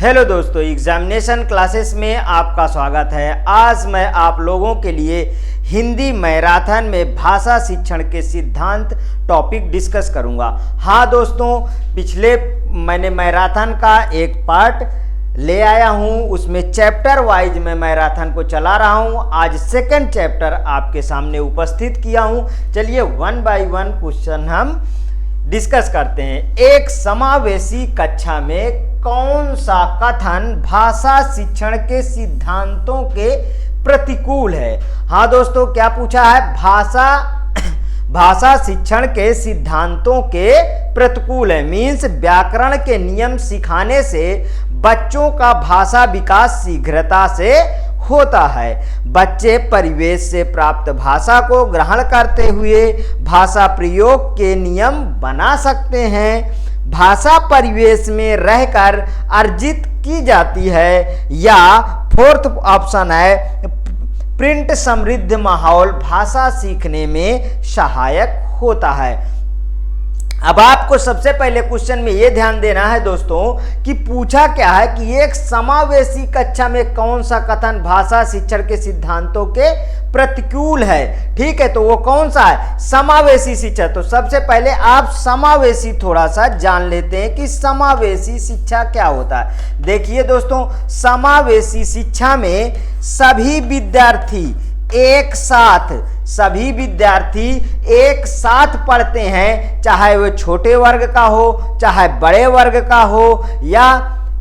Hello दोस्तों, examination classes में आपका स्वागत है। आज मैं आप लोगों के लिए हिंदी मैराथन में भाषा शिक्षण के सिद्धांत टॉपिक डिस्कस करूंगा। हाँ दोस्तों, पिछले मैंने मैराथन का एक पार्ट ले आया हूं, उसमें चैप्टर वाइज मैं मैराथन को चला रहा हूं। आज सेकंड चैप्टर आपके सामने उपस्थित किया हूं। चलिए वन बाय वन क्वेश्चन हम डिस्कस करते हैं। एक समावेशी कक्षा में कौन सा कथन भाषा शिक्षण के सिद्धांतों के प्रतिकूल है? हाँ दोस्तों, क्या पूछा है? भाषा शिक्षण के सिद्धांतों के प्रतिकूल है। मीन्स व्याकरण के नियम सिखाने से बच्चों का भाषा विकास शीघ्रता से होता है। बच्चे परिवेश से प्राप्त भाषा को ग्रहण करते हुए भाषा प्रयोग के नियम बना सकते हैं। भाषा परिवेश में रहकर अर्जित की जाती है। या फोर्थ ऑप्शन है, प्रिंट समृद्ध माहौल भाषा सीखने में सहायक होता है। अब आपको सबसे पहले क्वेश्चन में यह ध्यान देना है दोस्तों कि पूछा क्या है कि एक समावेशी कक्षा में कौन सा कथन भाषा शिक्षण के सिद्धांतों के प्रतिकूल है। ठीक है, तो वो कौन सा है? समावेशी शिक्षा। तो सबसे पहले आप समावेशी थोड़ा सा जान लेते हैं कि समावेशी शिक्षा क्या होता है। देखिए दोस्तों, समावेशी शिक्षा में सभी विद्यार्थी एक साथ पढ़ते हैं, चाहे वो छोटे वर्ग का हो चाहे बड़े वर्ग का हो,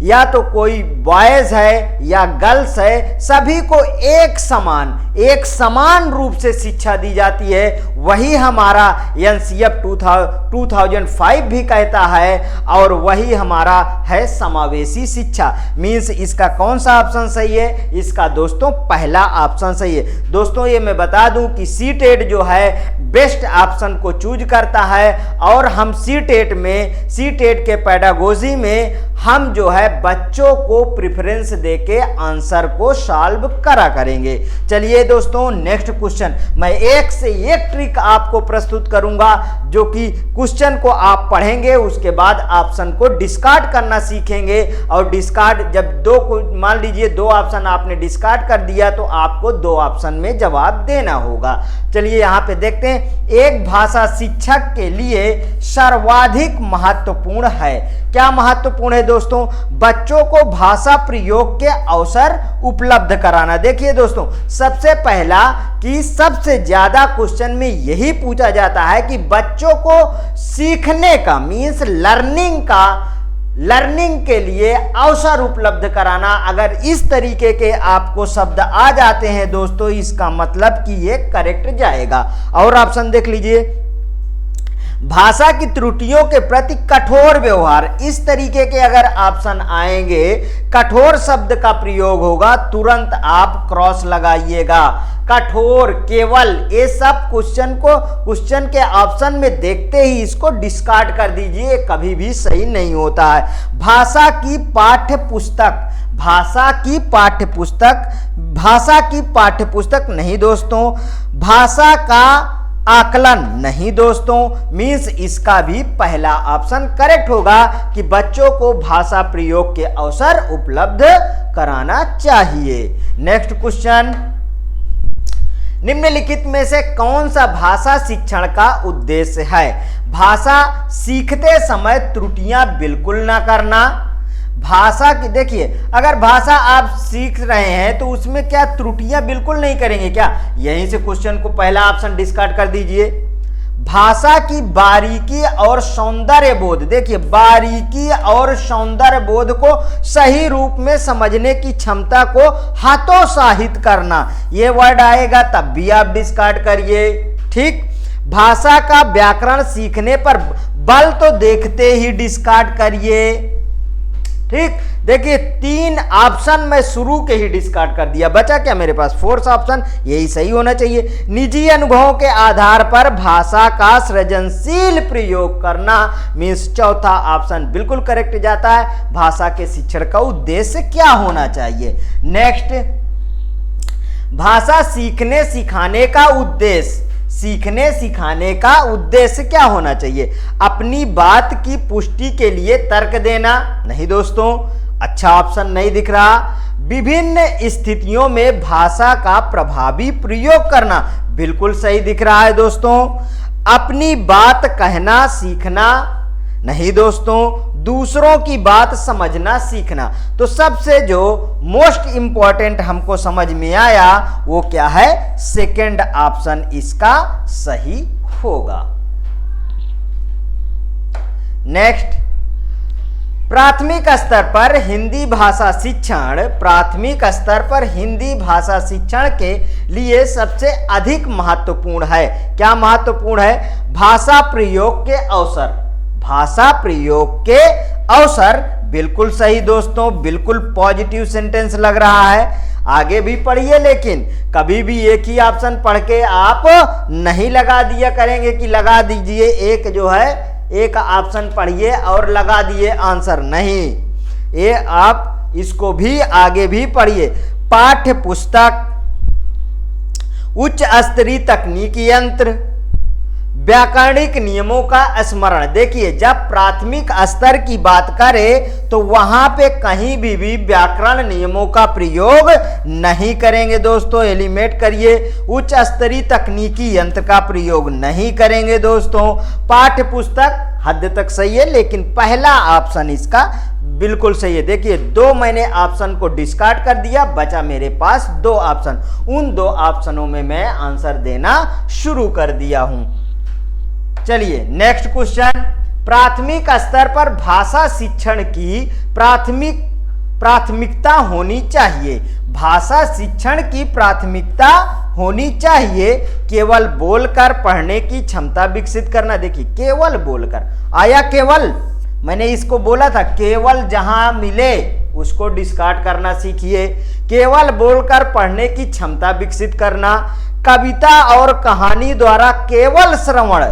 या तो कोई बॉयज है या गर्ल्स है, सभी को एक समान रूप से शिक्षा दी जाती है। वही हमारा एनसीएफ 2005 भी कहता है और वही हमारा है समावेशी शिक्षा। मीन्स इसका कौन सा ऑप्शन सही है? इसका दोस्तों पहला ऑप्शन सही है। दोस्तों ये मैं बता दूं कि सीटेट जो है बेस्ट ऑप्शन को चूज करता है और हम सीटेट के पेडागोजी में हम जो है बच्चों को प्रेफरेंस देके आंसर को सॉल्व करा करेंगे। चलिए दोस्तों, नेक्स्ट क्वेश्चन मैं एक से एक ट्रिक आपको प्रस्तुत करूंगा, जो कि क्वेश्चन को आप पढ़ेंगे उसके बाद ऑप्शन को डिस्कार्ड करना सीखेंगे। और डिस्कार्ड जब मान लीजिए दो ऑप्शन आपने डिस्कार्ड कर दिया तो आपको दो ऑप्शन में जवाब देना होगा। चलिए यहाँ पे देखते हैं, एक भाषा शिक्षक के लिए सर्वाधिक महत्वपूर्ण है। क्या महत्वपूर्ण है दोस्तों? बच्चों को भाषा प्रयोग के अवसर उपलब्ध कराना। देखिए दोस्तों, सबसे पहला कि सबसे ज्यादा क्वेश्चन में यही पूछा जाता है कि बच्चों को सीखने का मीन्स लर्निंग के लिए अवसर उपलब्ध कराना। अगर इस तरीके के आपको शब्द आ जाते हैं दोस्तों, इसका मतलब कि ये करेक्ट जाएगा। और ऑप्शन देख लीजिए, भाषा की त्रुटियों के प्रति कठोर व्यवहार। इस तरीके के अगर ऑप्शन आएंगे, कठोर शब्द का प्रयोग होगा, तुरंत आप क्रॉस लगाइएगा। कठोर, केवल, ये सब क्वेश्चन के ऑप्शन में देखते ही इसको डिस्कार्ड कर दीजिए, कभी भी सही नहीं होता है। भाषा की पाठ्यपुस्तक नहीं दोस्तों। भाषा का आकलन नहीं दोस्तों। मीन्स इसका भी पहला ऑप्शन करेक्ट होगा कि बच्चों को भाषा प्रयोग के अवसर उपलब्ध कराना चाहिए। नेक्स्ट क्वेश्चन, निम्नलिखित में से कौन सा भाषा शिक्षण का उद्देश्य है? भाषा सीखते समय त्रुटियां बिल्कुल ना करना। भाषा की देखिए, अगर भाषा आप सीख रहे हैं तो उसमें क्या त्रुटियां बिल्कुल नहीं करेंगे क्या? यहीं से क्वेश्चन को पहला ऑप्शन डिस्कार्ड कर दीजिए। भाषा की बारीकी और सौंदर्य बोध, देखिए बारीकी और सौंदर्य बोध को सही रूप में समझने की क्षमता को हतोत्साहित करना, ये वर्ड आएगा तब भी आप डिस्कार्ड करिए। ठीक, भाषा का व्याकरण सीखने पर बल तो देखते ही डिस्कार्ड करिए। ठीक, देखिए तीन ऑप्शन मैं शुरू के ही डिस्कार्ड कर दिया, बचा क्या मेरे पास? फोर्थ ऑप्शन, यही सही होना चाहिए। निजी अनुभवों के आधार पर भाषा का सृजनशील प्रयोग करना मीन्स चौथा ऑप्शन बिल्कुल करेक्ट जाता है। भाषा के शिक्षण का उद्देश्य क्या होना चाहिए? नेक्स्ट, भाषा सीखने सिखाने का उद्देश्य सीखने सिखाने का उद्देश्य क्या होना चाहिए? अपनी बात की पुष्टि के लिए तर्क देना नहीं दोस्तों। अच्छा ऑप्शन नहीं दिख रहा। विभिन्न स्थितियों में भाषा का प्रभावी प्रयोग करना, बिल्कुल सही दिख रहा है दोस्तों। अपनी बात कहना सीखना, नहीं दोस्तों। दूसरों की बात समझना सीखना। तो सबसे जो मोस्ट इंपॉर्टेंट हमको समझ में आया वो क्या है, सेकंड ऑप्शन इसका सही होगा। नेक्स्ट, प्राथमिक स्तर पर हिंदी भाषा शिक्षण, प्राथमिक स्तर पर हिंदी भाषा शिक्षण के लिए सबसे अधिक महत्वपूर्ण है। क्या महत्वपूर्ण है? भाषा प्रयोग के अवसर, भाषा प्रयोग के अवसर, बिल्कुल सही दोस्तों, बिल्कुल पॉजिटिव सेंटेंस लग रहा है। आगे भी पढ़िए, लेकिन कभी भी एक ही ऑप्शन पढ़ के आप नहीं लगा दिया करेंगे कि लगा दीजिए एक जो है एक ऑप्शन पढ़िए और लगा दिए आंसर, नहीं, ये आप इसको भी आगे भी पढ़िए। पाठ्य पुस्तक, उच्च स्तरीय तकनीकी यंत्र, व्याकरणिक नियमों का स्मरण। देखिए, जब प्राथमिक स्तर की बात करें तो वहां पे कहीं भी व्याकरण नियमों का प्रयोग नहीं करेंगे दोस्तों, एलिमिनेट करिए। उच्च स्तरीय तकनीकी यंत्र का प्रयोग नहीं करेंगे दोस्तों। पाठ्य पुस्तक हद तक सही है, लेकिन पहला ऑप्शन इसका बिल्कुल सही है। देखिए, दो मैंने ऑप्शन को डिस्कार्ड कर दिया, बचा मेरे पास दो ऑप्शन। उन दो ऑप्शनों में मैं आंसर देना शुरू कर दिया हूं। चलिए नेक्स्ट क्वेश्चन, प्राथमिक स्तर पर भाषा शिक्षण की प्राथमिकता होनी चाहिए। भाषा शिक्षण की प्राथमिकता होनी चाहिए केवल बोलकर पढ़ने की क्षमता विकसित करना। देखिए, केवल बोलकर आया, केवल मैंने इसको बोला था, केवल जहां मिले उसको डिस्कार्ड करना सीखिए। केवल बोलकर पढ़ने की क्षमता विकसित करना, कविता और कहानी द्वारा केवल श्रवण,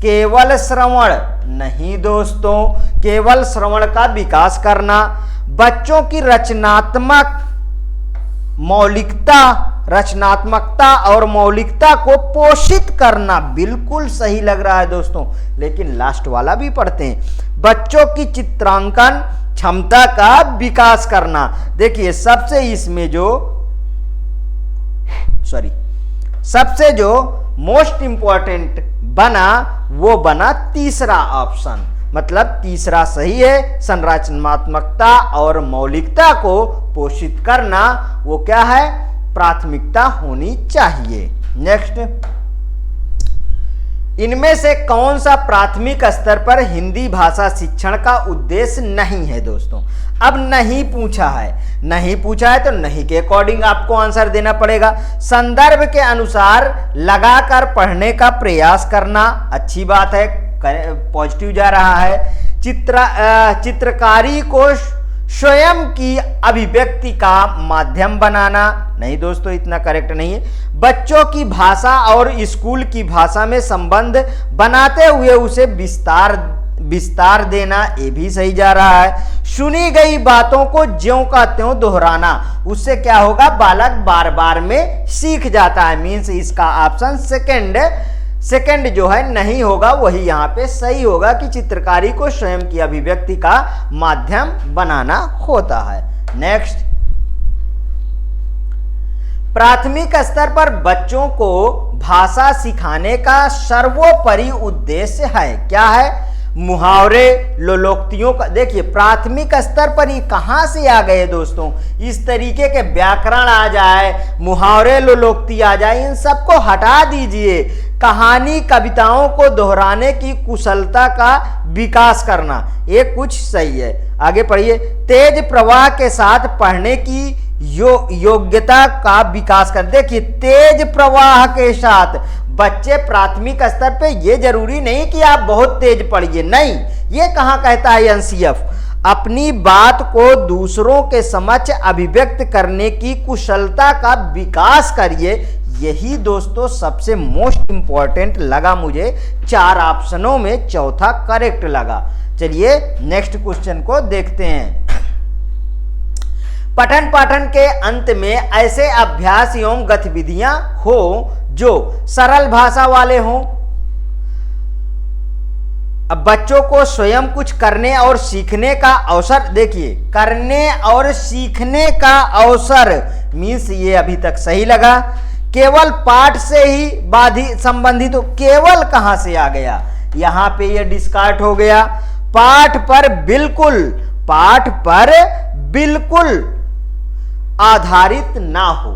केवल श्रवण नहीं दोस्तों, केवल श्रवण का विकास करना, बच्चों की रचनात्मकता और मौलिकता को पोषित करना, बिल्कुल सही लग रहा है दोस्तों, लेकिन लास्ट वाला भी पढ़ते हैं। बच्चों की चित्रांकन क्षमता का विकास करना। देखिए, सबसे जो मोस्ट इंपॉर्टेंट बना वो बना तीसरा ऑप्शन, मतलब तीसरा सही है। संरचनात्मकता और मौलिकता को पोषित करना वो क्या है, प्राथमिकता होनी चाहिए। नेक्स्ट, इनमें से कौन सा प्राथमिक स्तर पर हिंदी भाषा शिक्षण का उद्देश्य नहीं है दोस्तों? अब नहीं पूछा है, नहीं पूछा है तो नहीं के अकॉर्डिंग आपको आंसर देना पड़ेगा। संदर्भ के अनुसार लगाकर पढ़ने का प्रयास करना, अच्छी बात है, पॉजिटिव जा रहा है। चित्रकारी को स्वयं की अभिव्यक्ति का माध्यम बनाना, नहीं दोस्तों, इतना करेक्ट नहीं है। बच्चों की भाषा और स्कूल की भाषा में संबंध बनाते हुए उसे विस्तार देना, ये भी सही जा रहा है। सुनी गई बातों को ज्यों का त्यों दोहराना, उससे क्या होगा, बालक बार बार में सीख जाता है। मीन्स इसका ऑप्शन सेकंड जो है नहीं होगा, वही यहां पे सही होगा कि चित्रकारी को स्वयं की अभिव्यक्ति का माध्यम बनाना होता है। नेक्स्ट, प्राथमिक स्तर पर बच्चों को भाषा सिखाने का सर्वोपरि उद्देश्य है, क्या है, मुहावरे लोलोक्तियों का। देखिए, प्राथमिक स्तर पर ये कहां से आ गए दोस्तों, इस तरीके के व्याकरण आ जाए, मुहावरे लोलोक्ति आ जाए, इन सबको हटा दीजिए। कहानी कविताओं को दोहराने की कुशलता का विकास करना, ये कुछ सही है। आगे पढ़िए, तेज प्रवाह के साथ पढ़ने की योग्यता का विकास कर। देखिए, तेज प्रवाह के साथ बच्चे प्राथमिक स्तर पे, ये जरूरी नहीं कि आप बहुत तेज पढ़िए, नहीं, ये कहां कहता है एनसीएफ। अपनी बात को दूसरों के समक्ष अभिव्यक्त करने की कुशलता का विकास करिए। यही दोस्तों सबसे मोस्ट इंपॉर्टेंट लगा मुझे, चार ऑप्शनों में चौथा करेक्ट लगा। चलिए नेक्स्ट क्वेश्चन को देखते हैं। पठन पाठन के अंत में ऐसे अभ्यास एवं गतिविधियां हो जो सरल भाषा वाले हों, अब बच्चों को स्वयं कुछ करने और सीखने का अवसर, देखिए करने और सीखने का अवसर मीन्स ये अभी तक सही लगा। केवल पाठ से ही बाधित संबंधित हो, केवल कहां से आ गया, यहां पे ये डिस्कार्ड हो गया। पाठ पर बिल्कुल आधारित ना हो,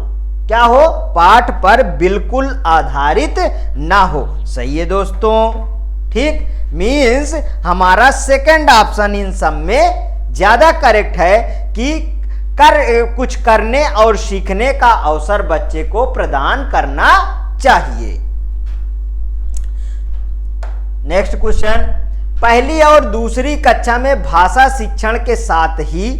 क्या हो, पाठ पर बिल्कुल आधारित ना हो। सही है दोस्तों, ठीक। मीन्स हमारा सेकंड ऑप्शन इन सब में ज्यादा करेक्ट है कि कुछ करने और सीखने का अवसर बच्चे को प्रदान करना चाहिए। नेक्स्ट क्वेश्चन, पहली और दूसरी कक्षा में भाषा शिक्षण के साथ ही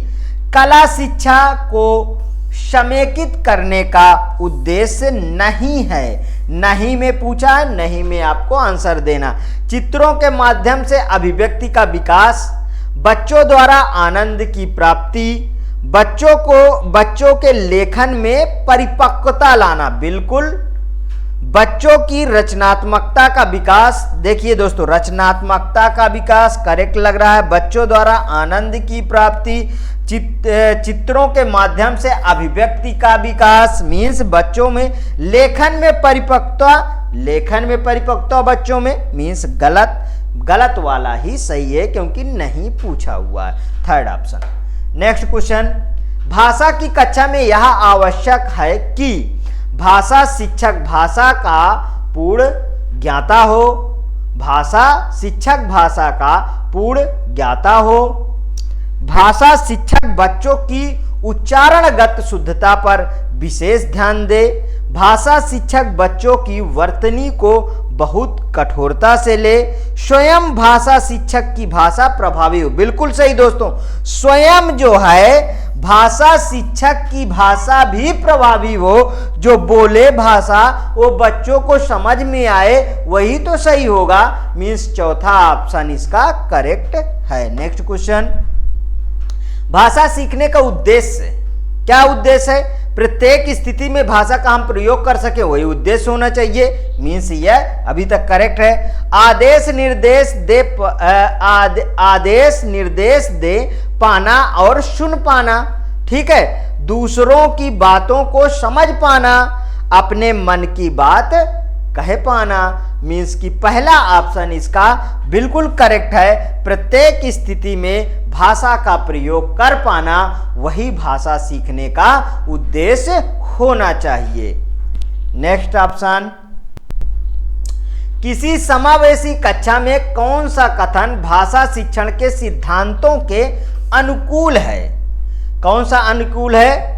कला शिक्षा को समेकित करने का उद्देश्य नहीं है। नहीं में पूछा है, नहीं में आपको आंसर देना। चित्रों के माध्यम से अभिव्यक्ति का विकास, बच्चों द्वारा आनंद की प्राप्ति, बच्चों के लेखन में परिपक्वता लाना, बिल्कुल। बच्चों की रचनात्मकता का विकास, देखिए दोस्तों रचनात्मकता का विकास करेक्ट लग रहा है। बच्चों द्वारा आनंद की प्राप्ति, चित्रों के माध्यम से अभिव्यक्ति का विकास मीन्स बच्चों में लेखन में परिपक्वता बच्चों में मीन्स गलत वाला ही सही है क्योंकि नहीं पूछा हुआ है, थर्ड ऑप्शन। नेक्स्ट क्वेश्चन, भाषा की कक्षा में यह आवश्यक है कि भाषा शिक्षक भाषा का पूर्ण ज्ञाता हो, भाषा शिक्षक भाषा का पूर्ण ज्ञाता हो, भाषा शिक्षक बच्चों की उच्चारणगत शुद्धता पर विशेष ध्यान दे, भाषा शिक्षक बच्चों की वर्तनी को बहुत कठोरता से ले, स्वयं भाषा शिक्षक की भाषा प्रभावी हो। बिल्कुल सही दोस्तों, स्वयं जो है भाषा शिक्षक की भाषा भी प्रभावी हो, जो बोले भाषा वो बच्चों को समझ में आए, वही तो सही होगा। मीन्स चौथा ऑप्शन इसका करेक्ट है। नेक्स्ट क्वेश्चन, भाषा सीखने का उद्देश्य, क्या उद्देश्य है? प्रत्येक स्थिति में भाषा का हम प्रयोग कर सके वही उद्देश्य होना चाहिए। मीन्स यह अभी तक करेक्ट है। आदेश निर्देश दे पाना और सुन पाना, ठीक है। दूसरों की बातों को समझ पाना, अपने मन की बात कह पाना, मीन्स कि पहला ऑप्शन इसका बिल्कुल करेक्ट है। प्रत्येक स्थिति में भाषा का प्रयोग कर पाना वही भाषा सीखने का उद्देश्य होना चाहिए। नेक्स्ट ऑप्शन, किसी समावेशी कक्षा में कौन सा कथन भाषा शिक्षण के सिद्धांतों के अनुकूल है? कौन सा अनुकूल है?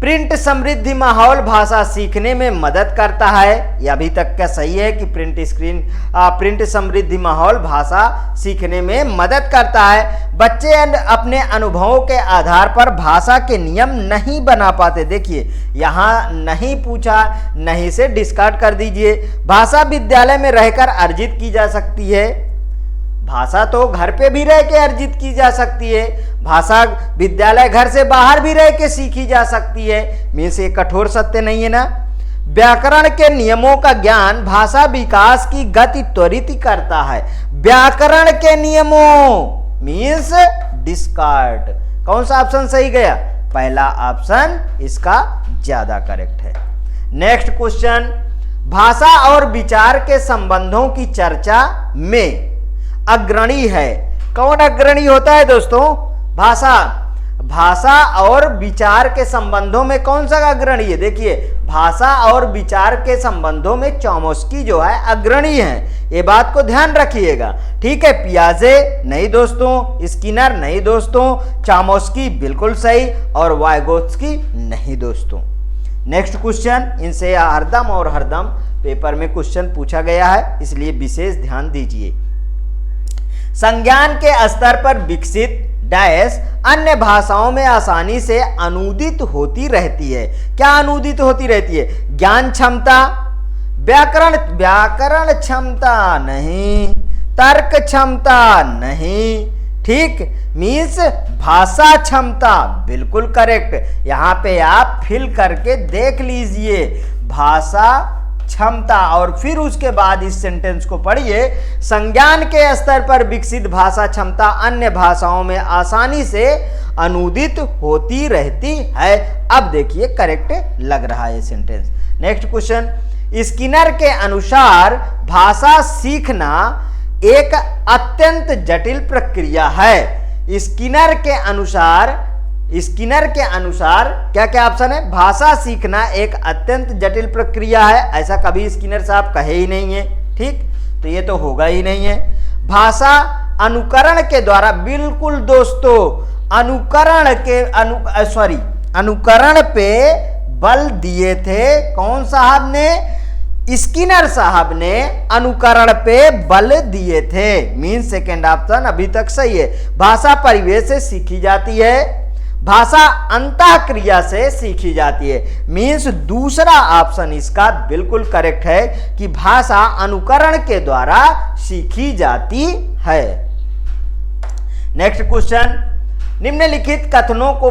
प्रिंट समृद्धि माहौल भाषा सीखने में मदद करता है। यह अभी तक क्या सही है कि प्रिंट समृद्धि माहौल भाषा सीखने में मदद करता है। बच्चे अपने अनुभवों के आधार पर भाषा के नियम नहीं बना पाते। देखिए यहाँ नहीं पूछा, नहीं से डिस्कार्ड कर दीजिए। भाषा विद्यालय में रहकर अर्जित की जा सकती है, भाषा तो घर पे भी रह के अर्जित की जा सकती है। भाषा विद्यालय घर से बाहर भी रह के सीखी जा सकती है। मीन्स ये कठोर सत्य नहीं है ना। व्याकरण के नियमों का ज्ञान भाषा विकास की गति त्वरित करता है। व्याकरण के नियमों मीन्स डिस्कार्ड। कौन सा ऑप्शन सही गया? पहला ऑप्शन इसका ज्यादा करेक्ट है। नेक्स्ट क्वेश्चन, भाषा और विचार के संबंधों की चर्चा में अग्रणी है। कौन अग्रणी होता है दोस्तों? भाषा और विचार के संबंधों में कौन सा अग्रणी है? देखिए भाषा और विचार के संबंधों में चॉम्स्की जो है अग्रणी है, ये बात को ध्यान रखिएगा, ठीक है। पियाजे नहीं दोस्तों, स्किनर नहीं दोस्तों, चॉम्स्की बिल्कुल सही और वाइगोत्स्की नहीं दोस्तों। नेक्स्ट क्वेश्चन, इनसे हरदम और हरदम पेपर में क्वेश्चन पूछा गया है, इसलिए विशेष ध्यान दीजिए। संज्ञान के स्तर पर विकसित डैश अन्य भाषाओं में आसानी से अनूदित होती रहती है। क्या अनूदित होती रहती है? ज्ञान क्षमता, व्याकरण क्षमता नहीं, तर्क क्षमता नहीं, ठीक। मीन्स भाषा क्षमता बिल्कुल करेक्ट। यहां पे आप फिल करके देख लीजिए, भाषा क्षमता। और फिर उसके बाद इस सेंटेंस को पढ़िए, संज्ञान के स्तर पर विकसित भाषा क्षमता अन्य भाषाओं में आसानी से अनुदित होती रहती है। अब देखिए करेक्ट लग रहा है ये सेंटेंस। नेक्स्ट क्वेश्चन, स्किनर के अनुसार भाषा सीखना एक अत्यंत जटिल प्रक्रिया है। स्किनर के अनुसार क्या क्या ऑप्शन है? भाषा सीखना एक अत्यंत जटिल प्रक्रिया है, ऐसा कभी स्किनर साहब कहे ही नहीं है, ठीक, तो ये तो होगा ही नहीं है। भाषा अनुकरण के द्वारा, बिल्कुल दोस्तों, अनुकरण पे बल दिए थे कौन साहब ने? स्किनर साहब ने अनुकरण पे बल दिए थे। मीन सेकेंड ऑप्शन अभी तक सही है। भाषा परिवेश से सीखी जाती है, भाषा अंतः क्रिया से सीखी जाती है। मीन्स दूसरा ऑप्शन इसका बिल्कुल करेक्ट है कि भाषा अनुकरण के द्वारा सीखी जाती है। नेक्स्ट क्वेश्चन, निम्नलिखित कथनों को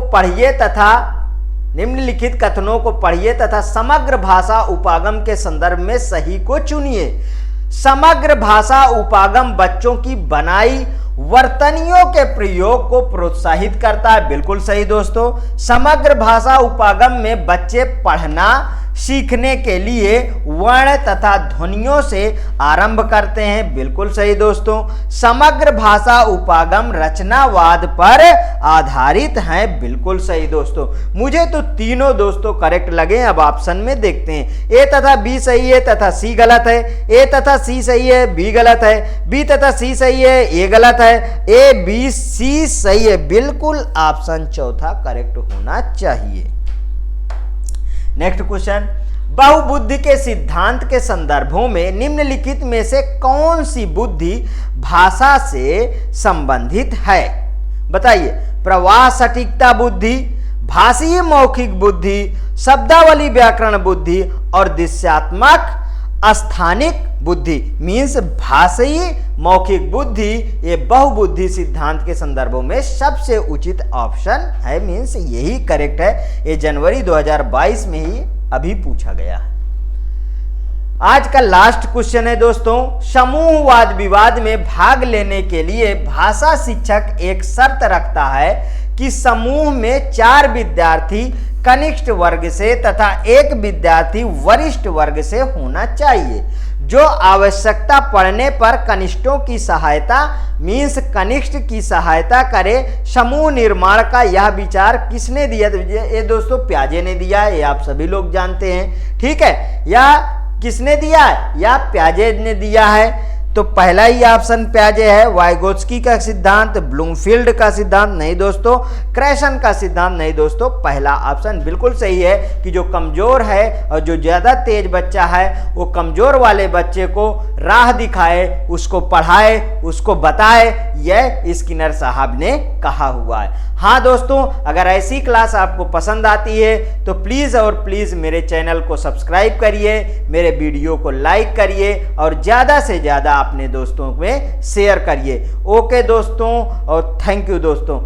पढ़िए तथा समग्र भाषा उपागम के संदर्भ में सही को चुनिए। समग्र भाषा उपागम बच्चों की बनाई वर्तनियों के प्रयोग को प्रोत्साहित करता है, बिल्कुल सही दोस्तों। समग्र भाषा उपागम में बच्चे पढ़ना सीखने के लिए वर्ण तथा ध्वनियों से आरंभ करते हैं, बिल्कुल सही दोस्तों। समग्र भाषा उपागम रचनावाद पर आधारित हैं, बिल्कुल सही दोस्तों। मुझे तो तीनों दोस्तों करेक्ट लगे। अब ऑप्शन में देखते हैं, ए तथा बी सही है तथा सी गलत है, ए तथा सी सही है बी गलत है, बी तथा सी सही है ए गलत है, ए बी सी सही है, बिल्कुल ऑप्शन चौथा करेक्ट होना चाहिए। नेक्स्ट क्वेश्चन, बहुबुद्धि के सिद्धांत के संदर्भों में निम्नलिखित में से कौन सी बुद्धि भाषा से संबंधित है? बताइए। प्रवाह सटीकता बुद्धि, भाषीय मौखिक बुद्धि, शब्दावली व्याकरण बुद्धि और दृश्यात्मक स्थानिक बुद्धि। मीन्स भाषाई मौखिक बुद्धि ये बहुबुद्धि सिद्धांत के संदर्भों में सबसे उचित ऑप्शन है। मीन्स यही करेक्ट है। ये जनवरी 2022 में ही अभी पूछा गया है। आज का लास्ट क्वेश्चन है दोस्तों, समूहवाद विवाद में भाग लेने के लिए भाषा शिक्षक एक शर्त रखता है कि समूह में 4 विद्यार्थी कनिष्ठ वर्ग से तथा 1 विद्यार्थी वरिष्ठ वर्ग से होना चाहिए, जो आवश्यकता पड़ने पर कनिष्ठों की सहायता मीन्स कनिष्ठ की सहायता करे। समूह निर्माण का यह विचार किसने दिया? ये दोस्तों प्याजे ने दिया है, ये आप सभी लोग जानते हैं, ठीक है। या किसने दिया है? या प्याजे ने दिया है। तो पहला ही ऑप्शन प्याजे है। वाइगोत्स्की का सिद्धांत, ब्लूमफील्ड का सिद्धांत नहीं दोस्तों, क्रैशन का सिद्धांत नहीं दोस्तों। पहला ऑप्शन बिल्कुल सही है कि जो कमजोर है और जो ज्यादा तेज बच्चा है वो कमजोर वाले बच्चे को राह दिखाए, उसको पढ़ाए, उसको बताए, यह स्किनर साहब ने कहा हुआ है। हाँ दोस्तों, अगर ऐसी क्लास आपको पसंद आती है तो प्लीज़ और प्लीज़ मेरे चैनल को सब्सक्राइब करिए, मेरे वीडियो को लाइक करिए और ज़्यादा से ज़्यादा अपने दोस्तों में शेयर करिए। ओके दोस्तों, और थैंक यू दोस्तों।